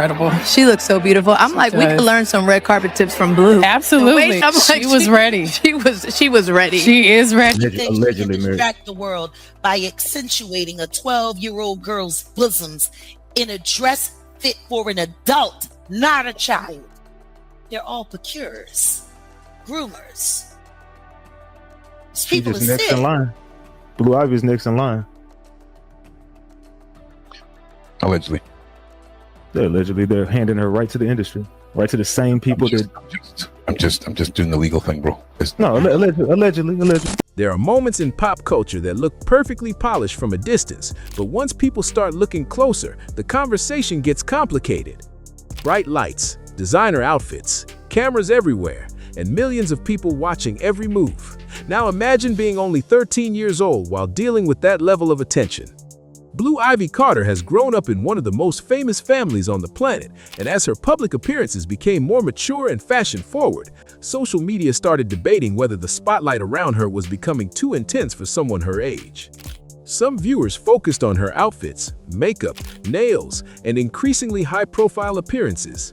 incredible. She looks so beautiful. I'm like, we could learn some red carpet tips from Blue. Absolutely. She was ready. She was ready. She is ready. Allegedly married. Distract the world by accentuating a 12-year-old girl's bosoms in a dress fit for an adult, not a child. They're all procurers, groomers. She's just next in line. Blue Ivy's next in line. Allegedly. They're handing her right to the industry, right to the same people I'm just doing the legal thing, bro. Allegedly. There are moments in pop culture that look perfectly polished from a distance, but once people start looking closer, the conversation gets complicated. Bright lights, designer outfits, cameras everywhere, and millions of people watching every move. Now imagine being only 13 years old while dealing with that level of attention. Blue Ivy Carter has grown up in one of the most famous families on the planet, and as her public appearances became more mature and fashion-forward, social media started debating whether the spotlight around her was becoming too intense for someone her age. Some viewers focused on her outfits, makeup, nails, and increasingly high-profile appearances.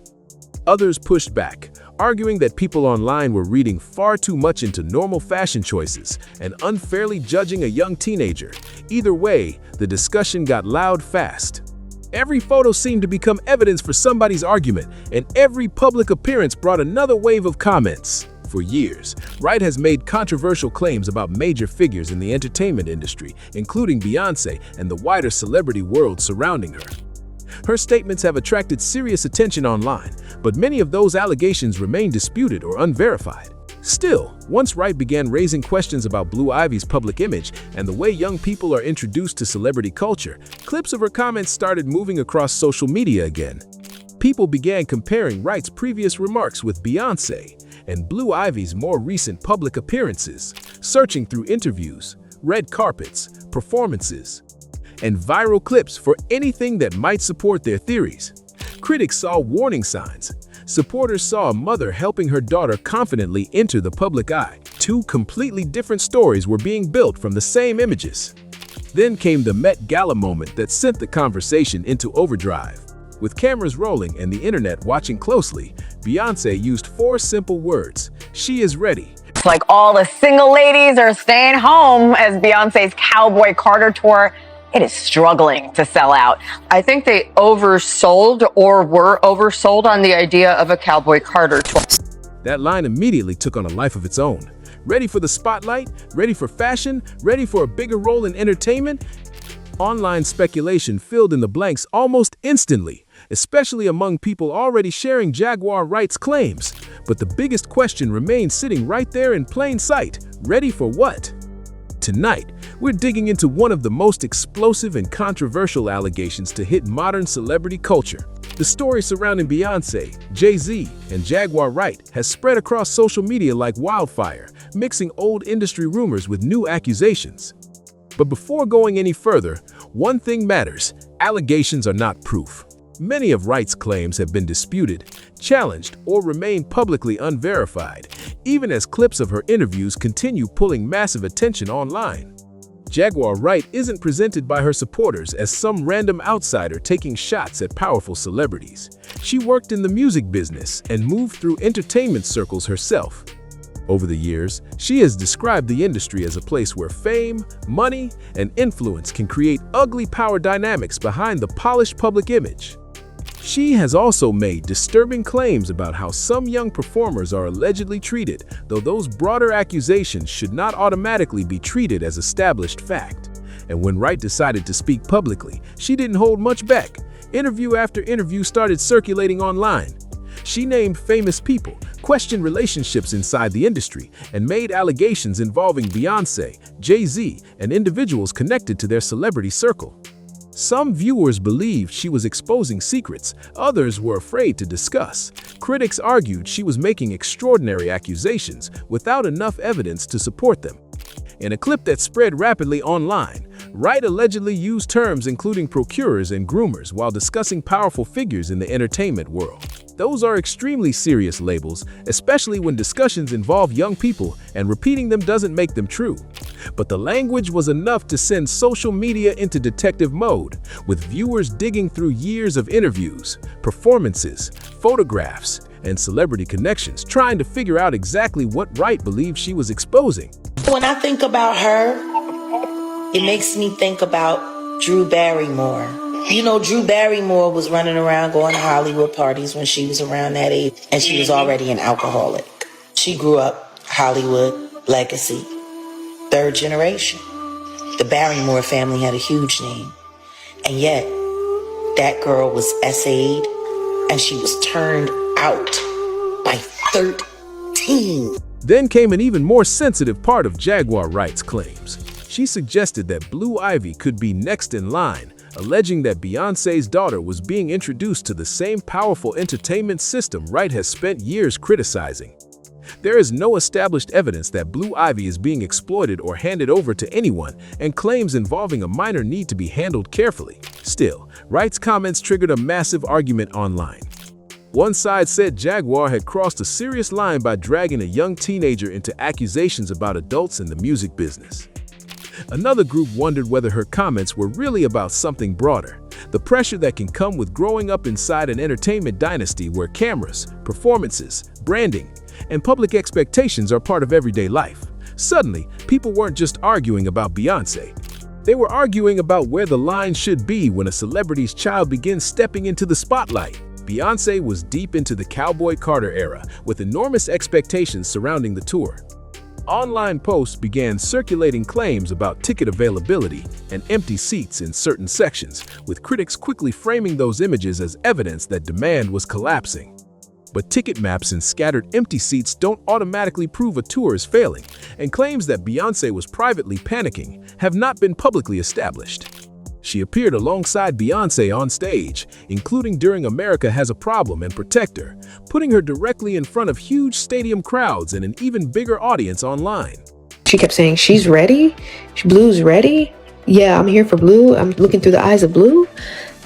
Others pushed back, arguing that people online were reading far too much into normal fashion choices and unfairly judging a young teenager. Either way, the discussion got loud fast. Every photo seemed to become evidence for somebody's argument, and every public appearance brought another wave of comments. For years, Wright has made controversial claims about major figures in the entertainment industry, including Beyonce and the wider celebrity world surrounding her. Her statements have attracted serious attention online, but many of those allegations remain disputed or unverified. Still, once Wright began raising questions about Blue Ivy's public image and the way young people are introduced to celebrity culture, clips of her comments started moving across social media again. People began comparing Wright's previous remarks with Beyonce and Blue Ivy's more recent public appearances, searching through interviews, red carpets, performances, and viral clips for anything that might support their theories. Critics saw warning signs. Supporters saw a mother helping her daughter confidently enter the public eye. Two completely different stories were being built from the same images. Then came the Met Gala moment that sent the conversation into overdrive. With cameras rolling and the internet watching closely, Beyonce used 4 simple words: "She is ready." It's like all the single ladies are staying home as Beyonce's Cowboy Carter tour, it is struggling to sell out. I think they oversold or were oversold on the idea of a Cowboy Carter tour. That line immediately took on a life of its own. Ready for the spotlight? Ready for fashion? Ready for a bigger role in entertainment? Online speculation filled in the blanks almost instantly, especially among people already sharing Jaguar Wright's claims. But the biggest question remains sitting right there in plain sight. Ready for what? Tonight, we're digging into one of the most explosive and controversial allegations to hit modern celebrity culture. The story surrounding Beyonce, Jay-Z, and Jaguar Wright has spread across social media like wildfire, mixing old industry rumors with new accusations. But before going any further, one thing matters: allegations are not proof. Many of Wright's claims have been disputed, challenged, or remain publicly unverified, even as clips of her interviews continue pulling massive attention online. Jaguar Wright isn't presented by her supporters as some random outsider taking shots at powerful celebrities. She worked in the music business and moved through entertainment circles herself. Over the years, she has described the industry as a place where fame, money, and influence can create ugly power dynamics behind the polished public image. She has also made disturbing claims about how some young performers are allegedly treated, though those broader accusations should not automatically be treated as established fact. And when Wright decided to speak publicly, she didn't hold much back. Interview after interview started circulating online. She named famous people, questioned relationships inside the industry, and made allegations involving Beyonce, Jay-Z, and individuals connected to their celebrity circle. Some viewers believed she was exposing secrets, others were afraid to discuss. Critics argued she was making extraordinary accusations without enough evidence to support them. In a clip that spread rapidly online, Wright allegedly used terms including procurers and groomers while discussing powerful figures in the entertainment world. Those are extremely serious labels, especially when discussions involve young people, and repeating them doesn't make them true. But the language was enough to send social media into detective mode, with viewers digging through years of interviews, performances, photographs, and celebrity connections, trying to figure out exactly what Wright believed she was exposing. When I think about her, it makes me think about Drew Barrymore. You know, Drew Barrymore was running around going to Hollywood parties when she was around that age, and she was already an alcoholic. She grew up Hollywood legacy, third generation. The Barrymore family had a huge name, and yet that girl was essayed, and she was turned out by 13. Then came an even more sensitive part of Jaguar Wright's claims. She suggested that Blue Ivy could be next in line, alleging that Beyoncé's daughter was being introduced to the same powerful entertainment system Wright has spent years criticizing. There is no established evidence that Blue Ivy is being exploited or handed over to anyone, and claims involving a minor need to be handled carefully. Still, Wright's comments triggered a massive argument online. One side said Jaguar had crossed a serious line by dragging a young teenager into accusations about adults in the music business. Another group wondered whether her comments were really about something broader, the pressure that can come with growing up inside an entertainment dynasty where cameras, performances, branding, and public expectations are part of everyday life. Suddenly, people weren't just arguing about Beyoncé. They were arguing about where the line should be when a celebrity's child begins stepping into the spotlight. Beyoncé was deep into the Cowboy Carter era, with enormous expectations surrounding the tour. Online posts began circulating claims about ticket availability and empty seats in certain sections, with critics quickly framing those images as evidence that demand was collapsing. But ticket maps and scattered empty seats don't automatically prove a tour is failing, and claims that Beyoncé was privately panicking have not been publicly established. She appeared alongside Beyoncé on stage, including during America Has a Problem and Protect Her, putting her directly in front of huge stadium crowds and an even bigger audience online. She kept saying, "She's ready. Blue's ready. Yeah, I'm here for Blue. I'm looking through the eyes of Blue."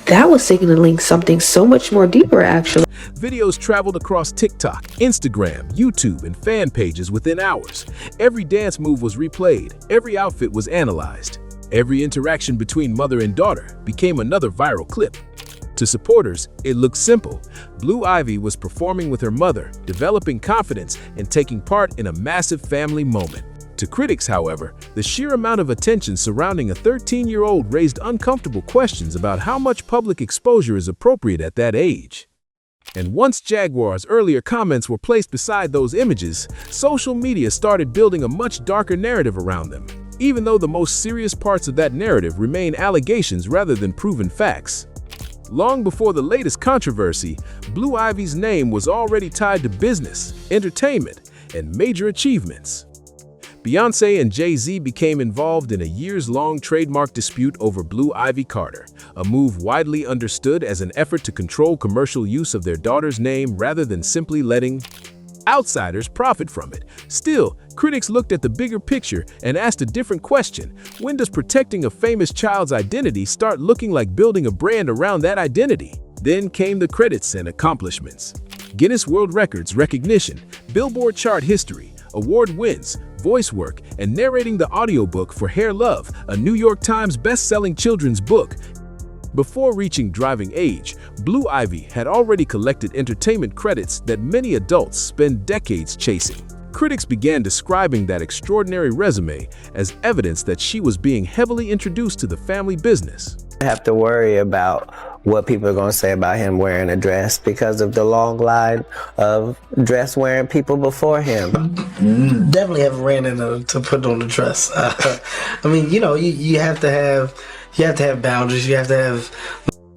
That was signaling something so much more deeper, actually. Videos traveled across TikTok, Instagram, YouTube, and fan pages within hours. Every dance move was replayed. Every outfit was analyzed. Every interaction between mother and daughter became another viral clip. To supporters, it looked simple. Blue Ivy was performing with her mother, developing confidence, and taking part in a massive family moment. To critics, however, the sheer amount of attention surrounding a 13-year-old raised uncomfortable questions about how much public exposure is appropriate at that age. And once Jaguar's earlier comments were placed beside those images, social media started building a much darker narrative around them, even though the most serious parts of that narrative remain allegations rather than proven facts. Long before the latest controversy, Blue Ivy's name was already tied to business, entertainment, and major achievements. Beyoncé and Jay-Z became involved in a years-long trademark dispute over Blue Ivy Carter, a move widely understood as an effort to control commercial use of their daughter's name rather than simply letting outsiders profit from it. Still, critics looked at the bigger picture and asked a different question: when does protecting a famous child's identity start looking like building a brand around that identity? Then came the credits and accomplishments. Guinness World Records recognition, Billboard chart history, award wins, voice work, and narrating the audiobook for Hair Love, a New York Times best-selling children's book. Before reaching driving age, Blue Ivy had already collected entertainment credits that many adults spend decades chasing. Critics began describing that extraordinary resume as evidence that she was being heavily introduced to the family business. I have to worry about what people are going to say about him wearing a dress because of the long line of dress-wearing people before him. Definitely haven't ran into to put on the dress. I mean, you know, you have to have boundaries. You have to have.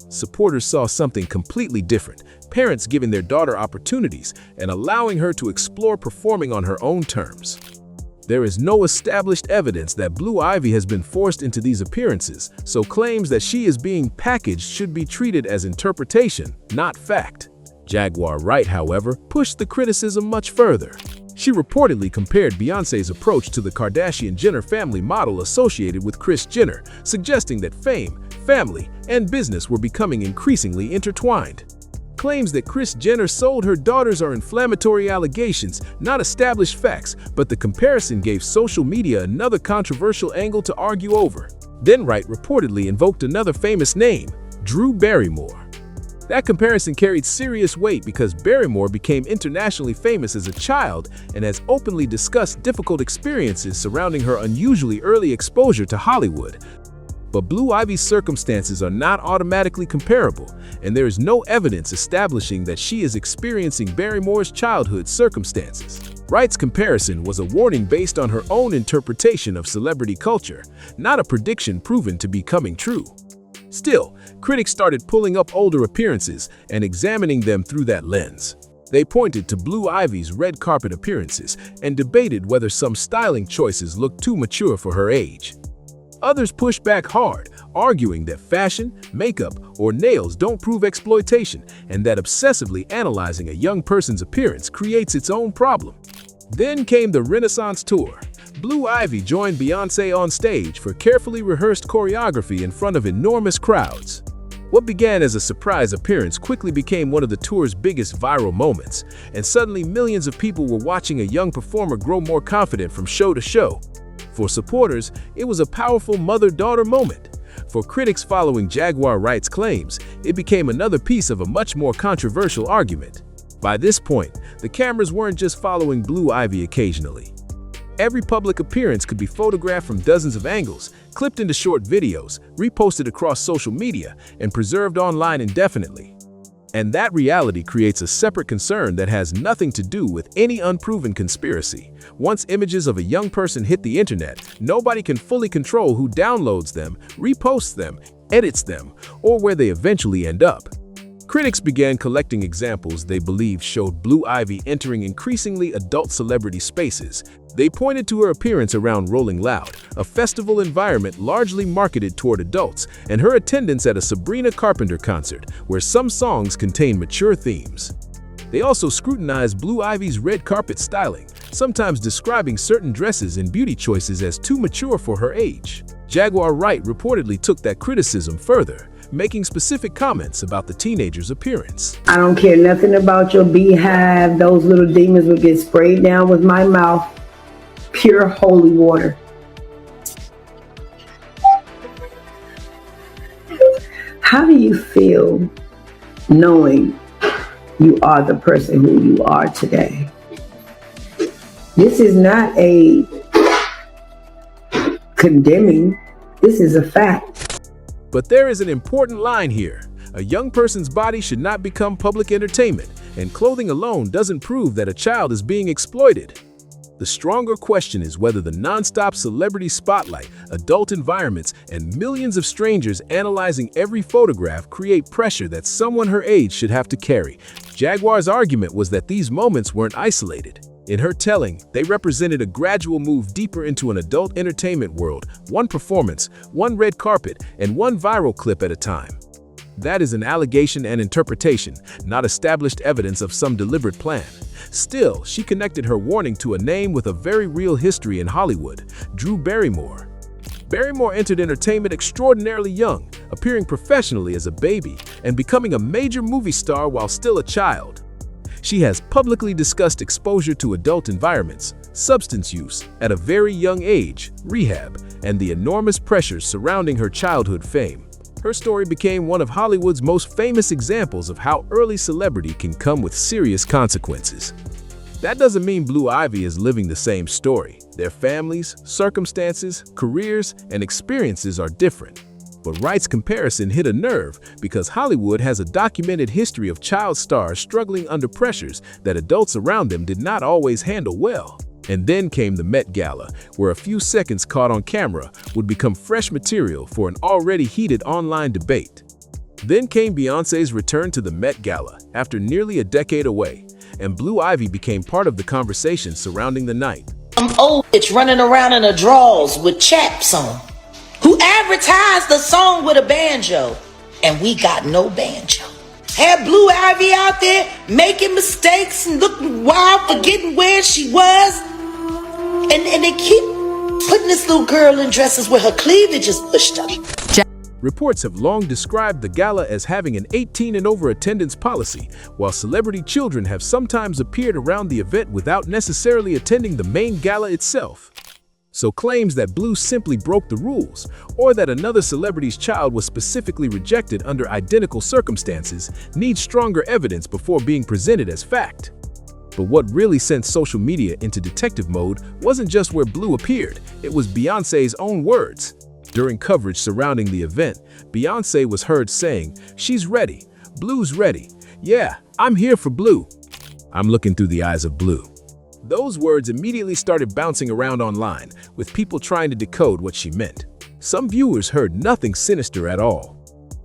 Supporters saw something completely different. Parents giving their daughter opportunities and allowing her to explore performing on her own terms. There is no established evidence that Blue Ivy has been forced into these appearances, so claims that she is being packaged should be treated as interpretation, not fact. Jaguar Wright, however, pushed the criticism much further. She reportedly compared Beyoncé's approach to the Kardashian-Jenner family model associated with Kris Jenner, suggesting that fame, family, and business were becoming increasingly intertwined. Claims that Kris Jenner sold her daughters are inflammatory allegations, not established facts, but the comparison gave social media another controversial angle to argue over. Then Wright reportedly invoked another famous name, Drew Barrymore. That comparison carried serious weight because Barrymore became internationally famous as a child and has openly discussed difficult experiences surrounding her unusually early exposure to Hollywood. But Blue Ivy's circumstances are not automatically comparable, and there is no evidence establishing that she is experiencing Barrymore's childhood circumstances. Wright's comparison was a warning based on her own interpretation of celebrity culture, not a prediction proven to be coming true. Still, critics started pulling up older appearances and examining them through that lens. They pointed to Blue Ivy's red carpet appearances and debated whether some styling choices looked too mature for her age. Others pushed back hard, arguing that fashion, makeup, or nails don't prove exploitation and that obsessively analyzing a young person's appearance creates its own problem. Then came the Renaissance Tour. Blue Ivy joined Beyoncé on stage for carefully rehearsed choreography in front of enormous crowds. What began as a surprise appearance quickly became one of the tour's biggest viral moments, and suddenly millions of people were watching a young performer grow more confident from show to show. For supporters, it was a powerful mother-daughter moment. For critics following Jaguar Wright's claims, it became another piece of a much more controversial argument. By this point, the cameras weren't just following Blue Ivy occasionally. Every public appearance could be photographed from dozens of angles, clipped into short videos, reposted across social media, and preserved online indefinitely. And that reality creates a separate concern that has nothing to do with any unproven conspiracy. Once images of a young person hit the internet, nobody can fully control who downloads them, reposts them, edits them, or where they eventually end up. Critics began collecting examples they believed showed Blue Ivy entering increasingly adult celebrity spaces. They pointed to her appearance around Rolling Loud, a festival environment largely marketed toward adults, and her attendance at a Sabrina Carpenter concert, where some songs contain mature themes. They also scrutinized Blue Ivy's red carpet styling, sometimes describing certain dresses and beauty choices as too mature for her age. Jaguar Wright reportedly took that criticism further, making specific comments about the teenager's appearance. I don't care nothing about your beehive. Those little demons would get sprayed down with my mouth. Pure holy water. How do you feel knowing you are the person who you are today? This is not a condemning. This is a fact. But there is an important line here. A young person's body should not become public entertainment, and clothing alone doesn't prove that a child is being exploited. The stronger question is whether the non-stop celebrity spotlight, adult environments, and millions of strangers analyzing every photograph create pressure that someone her age should have to carry. Jaguar's argument was that these moments weren't isolated. In her telling, they represented a gradual move deeper into an adult entertainment world, one performance, one red carpet, and one viral clip at a time. That is an allegation and interpretation, not established evidence of some deliberate plan. Still, she connected her warning to a name with a very real history in Hollywood, Drew Barrymore. Barrymore entered entertainment extraordinarily young, appearing professionally as a baby and becoming a major movie star while still a child. She has publicly discussed exposure to adult environments, substance use at a very young age, rehab, and the enormous pressures surrounding her childhood fame. Her story became one of Hollywood's most famous examples of how early celebrity can come with serious consequences. That doesn't mean Blue Ivy is living the same story. Their families, circumstances, careers, and experiences are different. But Wright's comparison hit a nerve because Hollywood has a documented history of child stars struggling under pressures that adults around them did not always handle well. And then came the Met Gala, where a few seconds caught on camera would become fresh material for an already heated online debate. Then came Beyoncé's return to the Met Gala after nearly a decade away, and Blue Ivy became part of the conversation surrounding the night. Some old bitch running around in her drawers with chaps on, who advertised the song with a banjo, and we got no banjo. Had Blue Ivy out there making mistakes and looking wild, forgetting where she was. And they keep putting this little girl in dresses where her cleavage is pushed up. Reports have long described the gala as having an 18 and over attendance policy, while celebrity children have sometimes appeared around the event without necessarily attending the main gala itself. So claims that Blue simply broke the rules, or that another celebrity's child was specifically rejected under identical circumstances, need stronger evidence before being presented as fact. But what really sent social media into detective mode wasn't just where Blue appeared, it was Beyoncé's own words. During coverage surrounding the event, Beyoncé was heard saying, "She's ready. Blue's ready. Yeah, I'm here for Blue. I'm looking through the eyes of Blue." Those words immediately started bouncing around online, with people trying to decode what she meant. Some viewers heard nothing sinister at all.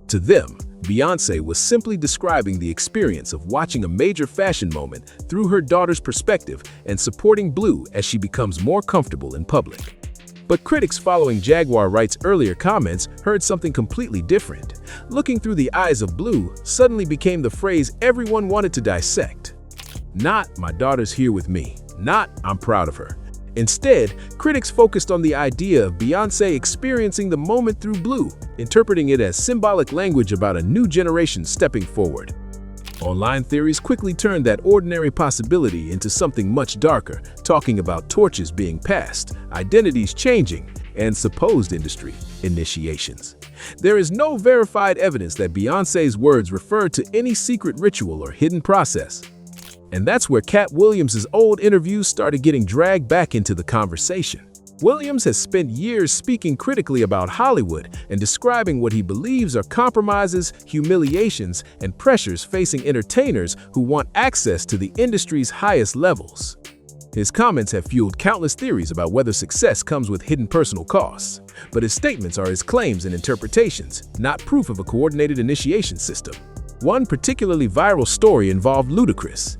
To them, Beyoncé was simply describing the experience of watching a major fashion moment through her daughter's perspective and supporting Blue as she becomes more comfortable in public. But critics following Jaguar Wright's earlier comments heard something completely different. Looking through the eyes of Blue suddenly became the phrase everyone wanted to dissect. Not, "My daughter's here with me." Not, "I'm proud of her." Instead, critics focused on the idea of Beyoncé experiencing the moment through Blue, interpreting it as symbolic language about a new generation stepping forward. Online theories quickly turned that ordinary possibility into something much darker, talking about torches being passed, identities changing, and supposed industry initiations. There is no verified evidence that Beyoncé's words referred to any secret ritual or hidden process. And that's where Cat Williams' old interviews started getting dragged back into the conversation. Williams has spent years speaking critically about Hollywood and describing what he believes are compromises, humiliations, and pressures facing entertainers who want access to the industry's highest levels. His comments have fueled countless theories about whether success comes with hidden personal costs. But his statements are his claims and interpretations, not proof of a coordinated initiation system. One particularly viral story involved Ludacris.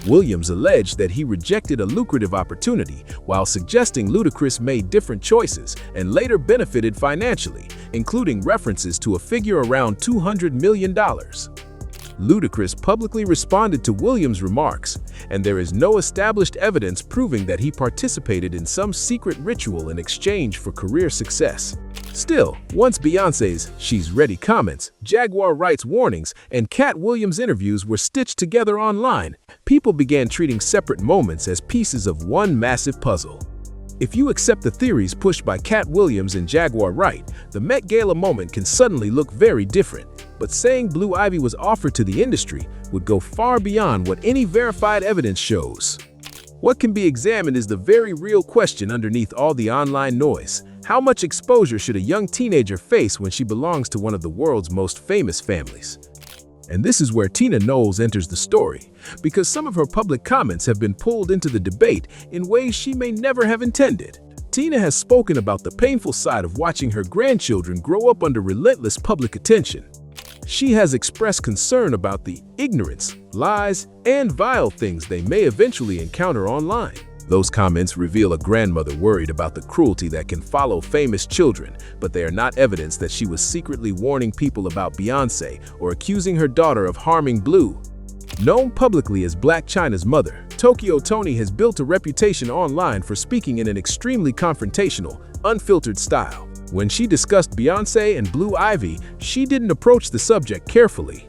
Williams alleged that he rejected a lucrative opportunity while suggesting Ludacris made different choices and later benefited financially, including references to a figure around $200 million. Ludacris publicly responded to Williams' remarks, and there is no established evidence proving that he participated in some secret ritual in exchange for career success. Still, once Beyoncé's "She's Ready" comments, Jaguar Wright's warnings, and Cat Williams' interviews were stitched together online, people began treating separate moments as pieces of one massive puzzle. If you accept the theories pushed by Cat Williams and Jaguar Wright, the Met Gala moment can suddenly look very different. But saying Blue Ivy was offered to the industry would go far beyond what any verified evidence shows. What can be examined is the very real question underneath all the online noise. How much exposure should a young teenager face when she belongs to one of the world's most famous families? And this is where Tina Knowles enters the story, because some of her public comments have been pulled into the debate in ways she may never have intended. Tina has spoken about the painful side of watching her grandchildren grow up under relentless public attention. She has expressed concern about the ignorance, lies, and vile things they may eventually encounter online. Those comments reveal a grandmother worried about the cruelty that can follow famous children, but they are not evidence that she was secretly warning people about Beyoncé or accusing her daughter of harming Blue. Known publicly as Blac Chyna's mother, Tokyo Toni has built a reputation online for speaking in an extremely confrontational, unfiltered style. When she discussed Beyoncé and Blue Ivy, she didn't approach the subject carefully.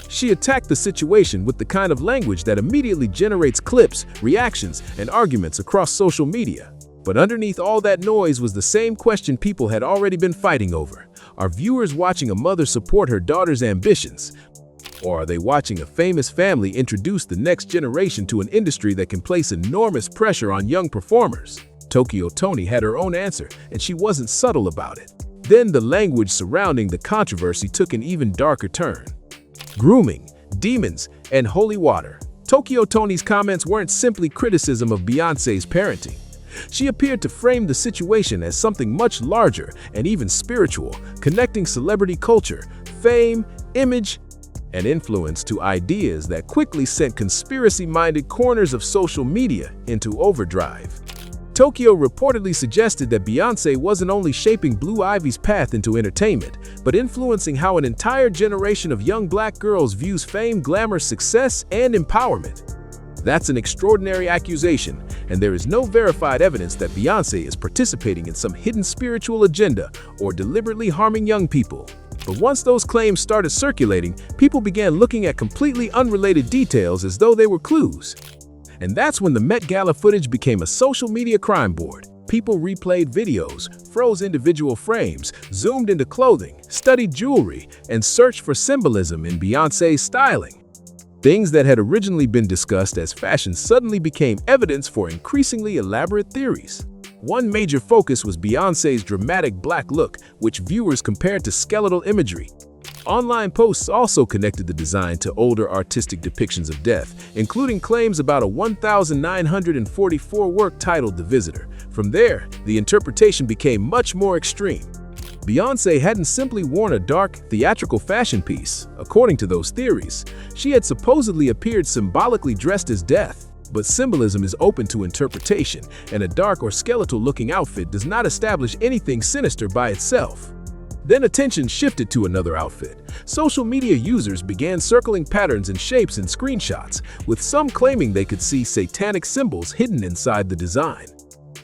She attacked the situation with the kind of language that immediately generates clips, reactions, and arguments across social media. But underneath all that noise was the same question people had already been fighting over. Are viewers watching a mother support her daughter's ambitions? Or are they watching a famous family introduce the next generation to an industry that can place enormous pressure on young performers? Tokyo Toni had her own answer, and she wasn't subtle about it. Then the language surrounding the controversy took an even darker turn. Grooming, demons, and holy water. Tokyo Toni's comments weren't simply criticism of Beyoncé's parenting. She appeared to frame the situation as something much larger and even spiritual, connecting celebrity culture, fame, image, and influence to ideas that quickly sent conspiracy-minded corners of social media into overdrive. Tokyo reportedly suggested that Beyoncé wasn't only shaping Blue Ivy's path into entertainment, but influencing how an entire generation of young black girls views fame, glamour, success, and empowerment. That's an extraordinary accusation, and there is no verified evidence that Beyoncé is participating in some hidden spiritual agenda or deliberately harming young people. But once those claims started circulating, people began looking at completely unrelated details as though they were clues. And that's when the Met Gala footage became a social media crime board. People replayed videos, froze individual frames, zoomed into clothing, studied jewelry, and searched for symbolism in Beyoncé's styling. Things that had originally been discussed as fashion suddenly became evidence for increasingly elaborate theories. One major focus was Beyoncé's dramatic black look, which viewers compared to skeletal imagery. Online posts also connected the design to older artistic depictions of death, including claims about a 1944 work titled The Visitor. From there, the interpretation became much more extreme. Beyoncé hadn't simply worn a dark, theatrical fashion piece. According to those theories, she had supposedly appeared symbolically dressed as death. But symbolism is open to interpretation, and a dark or skeletal-looking outfit does not establish anything sinister by itself. Then attention shifted to another outfit. Social media users began circling patterns and shapes in screenshots, with some claiming they could see satanic symbols hidden inside the design.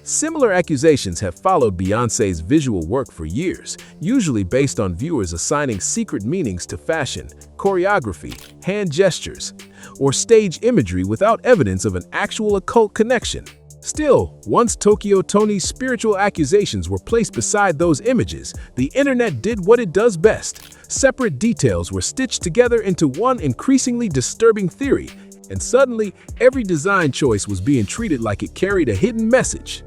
Similar accusations have followed Beyoncé's visual work for years, usually based on viewers assigning secret meanings to fashion, choreography, hand gestures, or stage imagery without evidence of an actual occult connection. Still, once Tokyo Tony's spiritual accusations were placed beside those images, the internet did what it does best. Separate details were stitched together into one increasingly disturbing theory, and suddenly, every design choice was being treated like it carried a hidden message.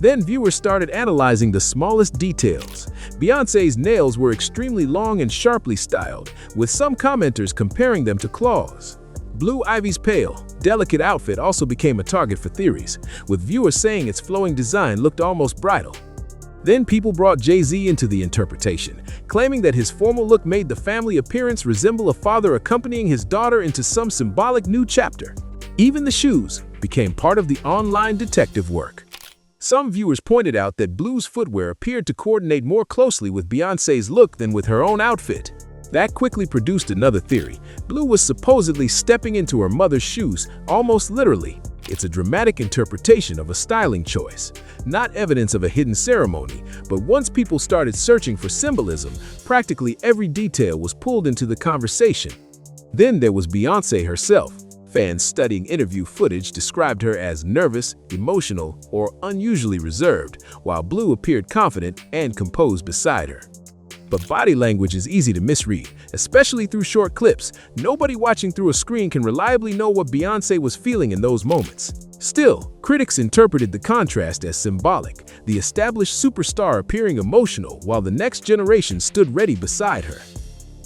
Then viewers started analyzing the smallest details. Beyoncé's nails were extremely long and sharply styled, with some commenters comparing them to claws. Blue Ivy's pale, delicate outfit also became a target for theories, with viewers saying its flowing design looked almost bridal. Then people brought Jay-Z into the interpretation, claiming that his formal look made the family appearance resemble a father accompanying his daughter into some symbolic new chapter. Even the shoes became part of the online detective work. Some viewers pointed out that Blue's footwear appeared to coordinate more closely with Beyoncé's look than with her own outfit. That quickly produced another theory. Blue was supposedly stepping into her mother's shoes, almost literally. It's a dramatic interpretation of a styling choice, not evidence of a hidden ceremony, but once people started searching for symbolism, practically every detail was pulled into the conversation. Then there was Beyoncé herself. Fans studying interview footage described her as nervous, emotional, or unusually reserved, while Blue appeared confident and composed beside her. But body language is easy to misread, especially through short clips. Nobody watching through a screen can reliably know what Beyoncé was feeling in those moments. Still, critics interpreted the contrast as symbolic, the established superstar appearing emotional while the next generation stood ready beside her.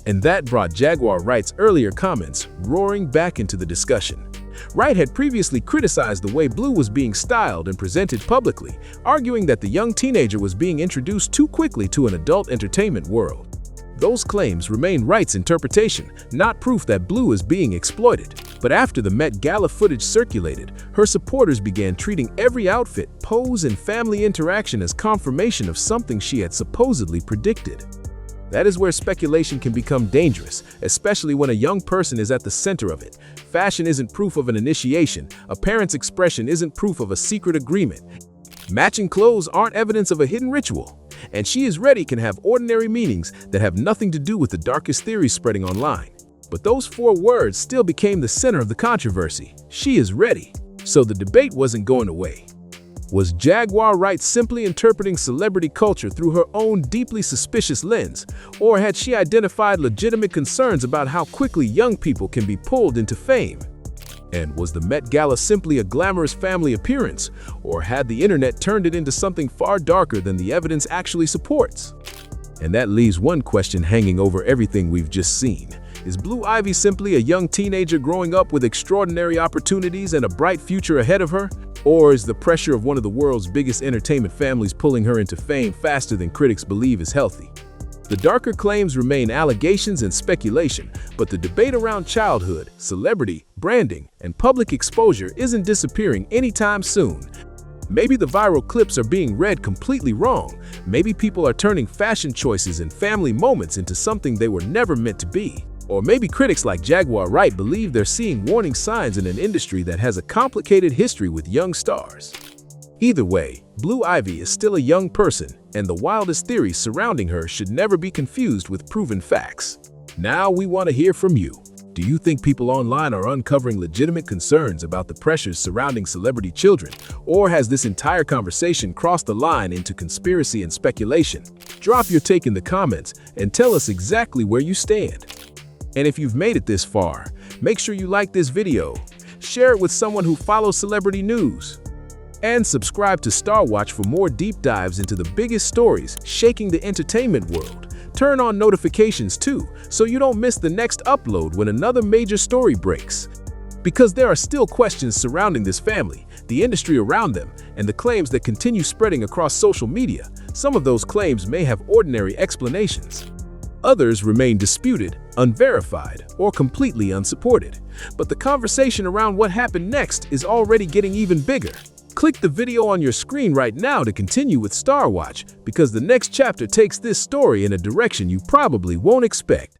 And that brought Jaguar Wright's earlier comments roaring back into the discussion. Wright had previously criticized the way Blue was being styled and presented publicly, arguing that the young teenager was being introduced too quickly to an adult entertainment world. Those claims remain Wright's interpretation, not proof that Blue is being exploited. But after the Met Gala footage circulated, her supporters began treating every outfit, pose, and family interaction as confirmation of something she had supposedly predicted. That is where speculation can become dangerous, especially when a young person is at the center of it. Fashion isn't proof of an initiation. A parent's expression isn't proof of a secret agreement. Matching clothes aren't evidence of a hidden ritual. And "she is ready" can have ordinary meanings that have nothing to do with the darkest theories spreading online. But those 4 words still became the center of the controversy. She is ready. So the debate wasn't going away. Was Jaguar Wright simply interpreting celebrity culture through her own deeply suspicious lens, or had she identified legitimate concerns about how quickly young people can be pulled into fame? And was the Met Gala simply a glamorous family appearance, or had the internet turned it into something far darker than the evidence actually supports? And that leaves one question hanging over everything we've just seen. Is Blue Ivy simply a young teenager growing up with extraordinary opportunities and a bright future ahead of her? Or is the pressure of one of the world's biggest entertainment families pulling her into fame faster than critics believe is healthy? The darker claims remain allegations and speculation, but the debate around childhood, celebrity, branding, and public exposure isn't disappearing anytime soon. Maybe the viral clips are being read completely wrong. Maybe people are turning fashion choices and family moments into something they were never meant to be. Or maybe critics like Jaguar Wright believe they're seeing warning signs in an industry that has a complicated history with young stars. Either way, Blue Ivy is still a young person, and the wildest theories surrounding her should never be confused with proven facts. Now we want to hear from you. Do you think people online are uncovering legitimate concerns about the pressures surrounding celebrity children, or has this entire conversation crossed the line into conspiracy and speculation? Drop your take in the comments and tell us exactly where you stand. And if you've made it this far, make sure you like this video, share it with someone who follows celebrity news, and subscribe to Star Watch for more deep dives into the biggest stories shaking the entertainment world. Turn on notifications too, so you don't miss the next upload when another major story breaks. Because there are still questions surrounding this family, the industry around them, and the claims that continue spreading across social media. Some of those claims may have ordinary explanations. Others remain disputed, unverified, or completely unsupported. But the conversation around what happened next is already getting even bigger. Click the video on your screen right now to continue with Star Watch, because the next chapter takes this story in a direction you probably won't expect.